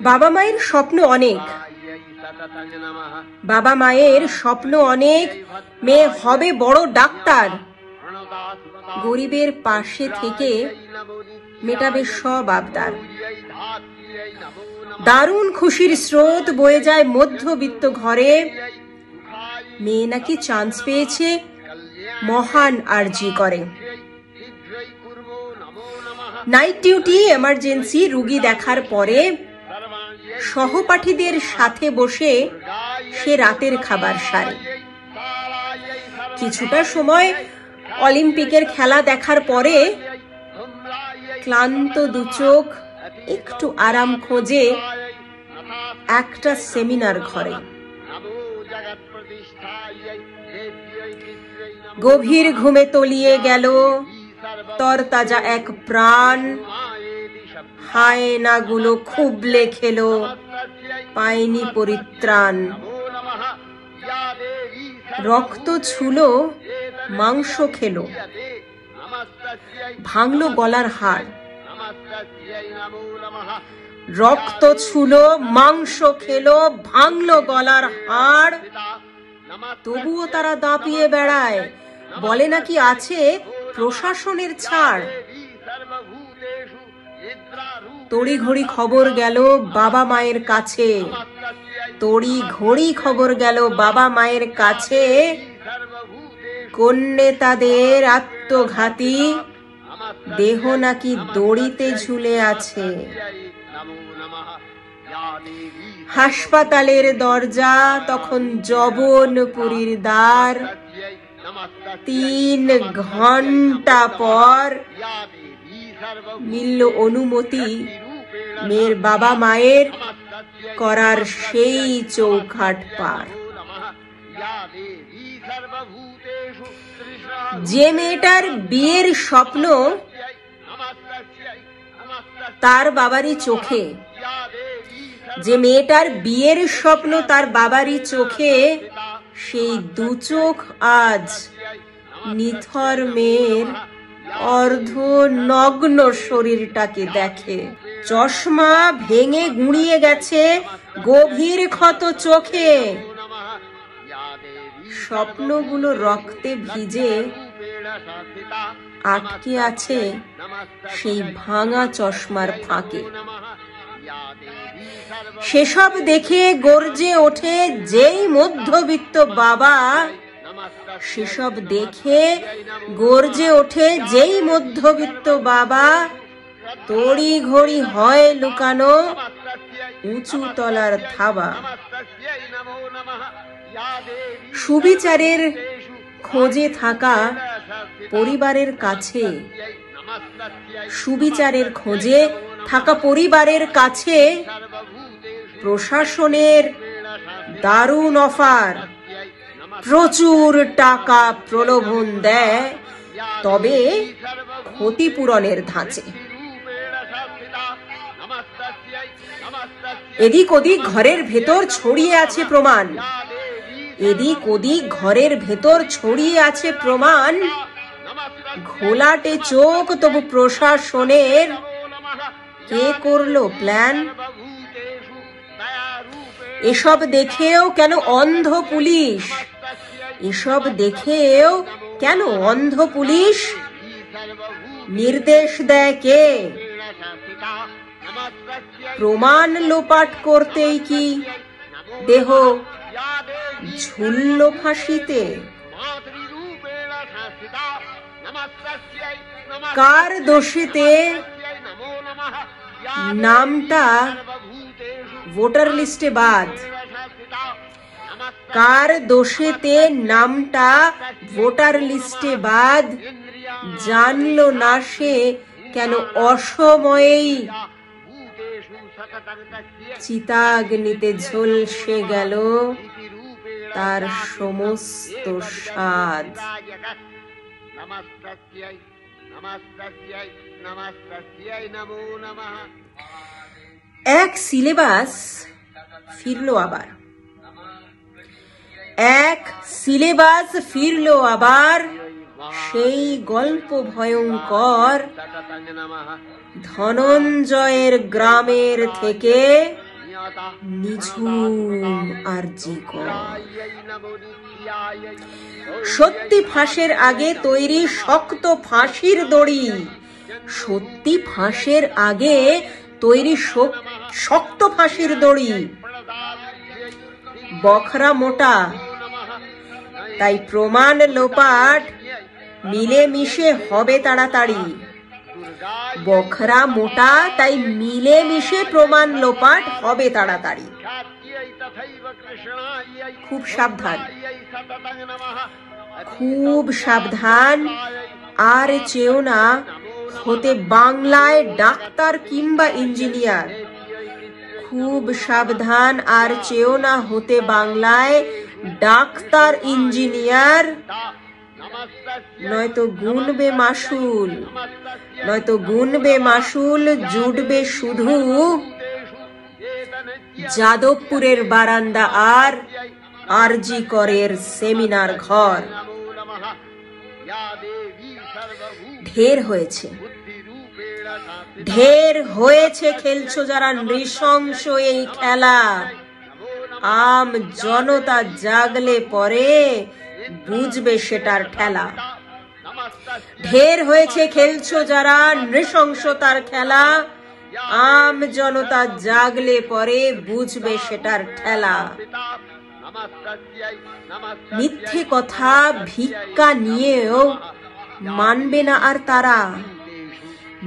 বাবা মায়ের স্বপ্ন অনেক, বাবা মায়ের স্বপ্ন অনেক, মেয়ে হবে বড় ডাক্তার, গরিবের পাশে থেকে মেটাবে সব আবদার। দারুণ খুশির স্রোত বয়ে যায় মধ্যবিত্ত ঘরে, মেয়ে নাকি চান্স পেয়েছে মহান আরজি করে। নাইট ডিউটি এমার্জেন্সি রুগী দেখার পরে সহপাঠীদের সাথে বসে সে রাতের খাবার সারে। কিছুটা সময় অলিম্পিকের খেলা দেখার পরে ক্লান্ত দুচোখ একটু আরাম খোঁজে একটা সেমিনার ঘরে। গভীর ঘুমে তলিয়ে গেল তরতাজা এক প্রাণ, হায়নাগুলো খুবলে খেলো পায়নি পরিত্রাণ। রক্ত ছুলো মাংস খেলো ভাঙলো গলার হাড়, রক্ত ছুলো মাংস খেলো ভাঙলো গলার হাড়। তবুও তারা দাপিয়ে বেড়ায়, বলে নাকি আছে প্রশাসনের ছাড়। তড়িঘড়ি খবর গেল বাবা মায়ের কাছে, তড়িঘড়ি খবর গেল বাবা মায়ের কাছে। কন্যে তাদের আত্মঘাতী, দেহ নাকি দড়িতে ঝুলে আছে। হাসপাতালের দরজা তখন জবনপুরীর দ্বার। 3 ঘন্টা পর মিলল অনুমতি মেয়ের বাবা মায়ের করার সেই চৌখাট পার। যে মেয়েটার বিয়ের স্বপ্ন তার বাবারই চোখে, যে মেয়েটার বিয়ের স্বপ্ন তার বাবারই চোখে, সেই দু চোখ আজ নিথর মেয়ের অর্ধ নগ্ন শরীরটাকে দেখে। চশমা ভেঙে গুঁড়িয়ে গেছে গভীর ক্ষত চোখে, স্বপ্নগুলো রক্তে ভিজে আটকে আছে সেই ভাঙা চশমার ফাঁকে। সেসব দেখে গর্জে ওঠে যেই মধ্যবিত্ত বাবা, সেসব দেখে গর্জে ওঠে যেই মধ্যবিত্ত বাবা। তড়ি ঘড়ি হয় লুকানো উঁচু তলার থাবা। সুবিচারের খোঁজে থাকা পরিবারের কাছে, সুবিচারের খোঁজে থাকা পরিবারের কাছে প্রশাসনের দারুণ অফার, প্রচুর টাকা প্রলোভন দেয়, তবে ক্ষতিপূরণের ধাঁচে। এদিক ওদিক ঘরের ভেতর ছড়িয়ে আছে প্রমাণ, এদিক ওদিক ঘরের ভেতর ছড়িয়ে আছে প্রমাণ। ঘোলাটে চোখ তবু প্রশাসনের, কে করলো প্ল্যান? এসব দেখেও কেন অন্ধ পুলিশ, এসব দেখেও কেন অন্ধ পুলিশ? নির্দেশ দেয় কে? প্রমাণ লোপাট করতেই কি দেহ ঝুলল ফাঁসিতে? কার দোষেতে নামটা ভোটার লিস্টে বাদ? কার দোষেতে নামটা ভোটার লিস্টে বাদ? জানলো না সে কেন অসময়েই চিতাগ্নিতে ঝলসে গেল তার সমস্ত স্বাদ। এক সিলেবাস ফিরলো আবার, এক সিলেবাস ফিরলো আবার। সেই গল্প ভয়ঙ্কর ধনঞ্জয়ের গ্রামের থেকে নিঝুম আরজি কর। সত্যি ফাঁসের আগে তৈরি শক্ত ফাঁসির দড়ি, সত্যি ফাঁসের আগে তৈরি শক্ত ফাঁসির দড়ি। বখরা মোটা, তাই প্রমাণ লোপাট মিলেমিশে হবে তাড়াতাড়ি। বখরা মোটা, তাই মিলেমিশে প্রমাণ লোপাট হবে তাড়াতাড়ি। খুব সাবধান, খুব সাবধান, আর চেয়েও না হতে বাংলায় ডাক্তার কিংবা ইঞ্জিনিয়ার। খুব সাবধান, আর চেয়েও না হতে বাংলায় ডাক্তার ইঞ্জিনিয়ার। নয়তো গুনবে মাসুল, নয়তো গুনবে মাসুল, জুটবে শুধু যাদবপুরের বারান্দা আর আরজি করের সেমিনার ঘর। ঢের হয়েছে, ঢের হয়েছে খেলছো যারা নৃশংস এই খেলা। আম জনতা জাগলে পরে বুঝবে সেটার ঠেলা। ঢের হয়েছে খেলছো যারা নৃশংসতার খেলা। আম জনতা জাগলে পরে বুঝবে সেটার ঠেলা। মিথ্যে কথা ভিক্ষা নিয়েও মানবে না আর তারা।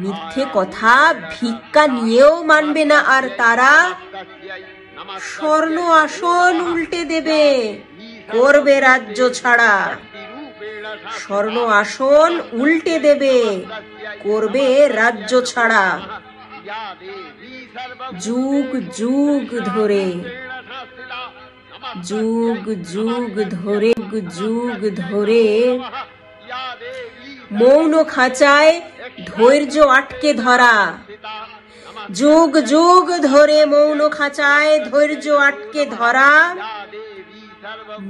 মিথ্যে কথা ভিক্ষা নিয়েও মানবে না আর তারা। স্বর্ণ আসন উল্টে দেবে, করবে রাজ্য ছাড়া। স্বর্ণ আসন উল্টে দেবে, করবে রাজ্য ছাড়া। যুগ যুগ ধরে, যুগ যুগ ধরে, যুগ ধরে মৌন খাঁচায় ধৈর্য আটকে ধরা। যুগ যুগ ধরে মৌন খাঁচায় ধৈর্য আটকে ধরা।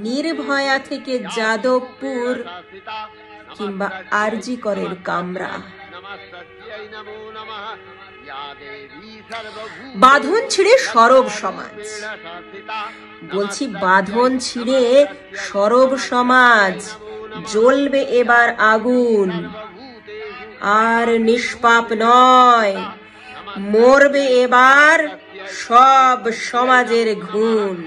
নির্ভয়া থেকে যাদবপুর কিংবা আরজি করের কামরা। বাঁধন ছিঁড়ে সরব সমাজ, বলছি বাঁধন ছিঁড়ে সরব সমাজ। জ্বলবে এবার আগুন, আর নিষ্পাপ নয়, মরবে এবার সব সমাজের ঘুণ।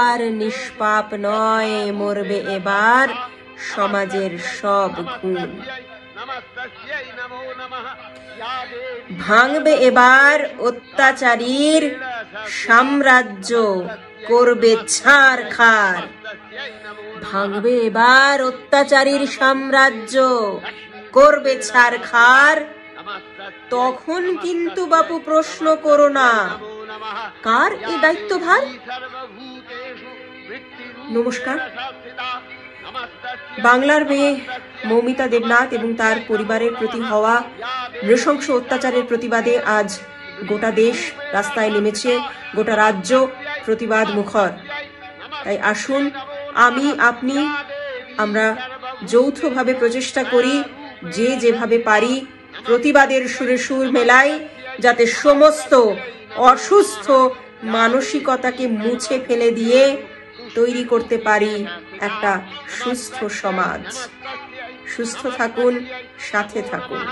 আর নিষ্পাপ নয়, মরবে এবার সমাজের সব ঘুণ। ভাঙবে এবার অত্যাচারীর সাম্রাজ্য, করবে ছারখার। ভাঙবে এবার অত্যাচারীর সাম্রাজ্য, করবে ছারখার। তখন কিন্তু বাপু প্রশ্ন করো না, কার এই দায়িত্বভার? নমস্কার। বাংলার মেয়ে মৌমিতা দেবনাথ এবং তার পরিবারের প্রতি হওয়া নৃশংস অত্যাচারের প্রতিবাদে আজ গোটা দেশ রাস্তায় নেমেছে, গোটা রাজ্য প্রতিবাদ মুখর। তাই আসুন আমি, আপনি, আমরা যৌথভাবে প্রচেষ্টা করি, যে যেভাবে পারি প্রতিবাদের সুরে সুর মেলাই, যাতে সমস্ত অসুস্থ মানসিকতাকে মুছে ফেলে দিয়ে তৈরি করতে পারি একটা সুস্থ সমাজ। সুস্থ থাকুন, সাথে থাকুন।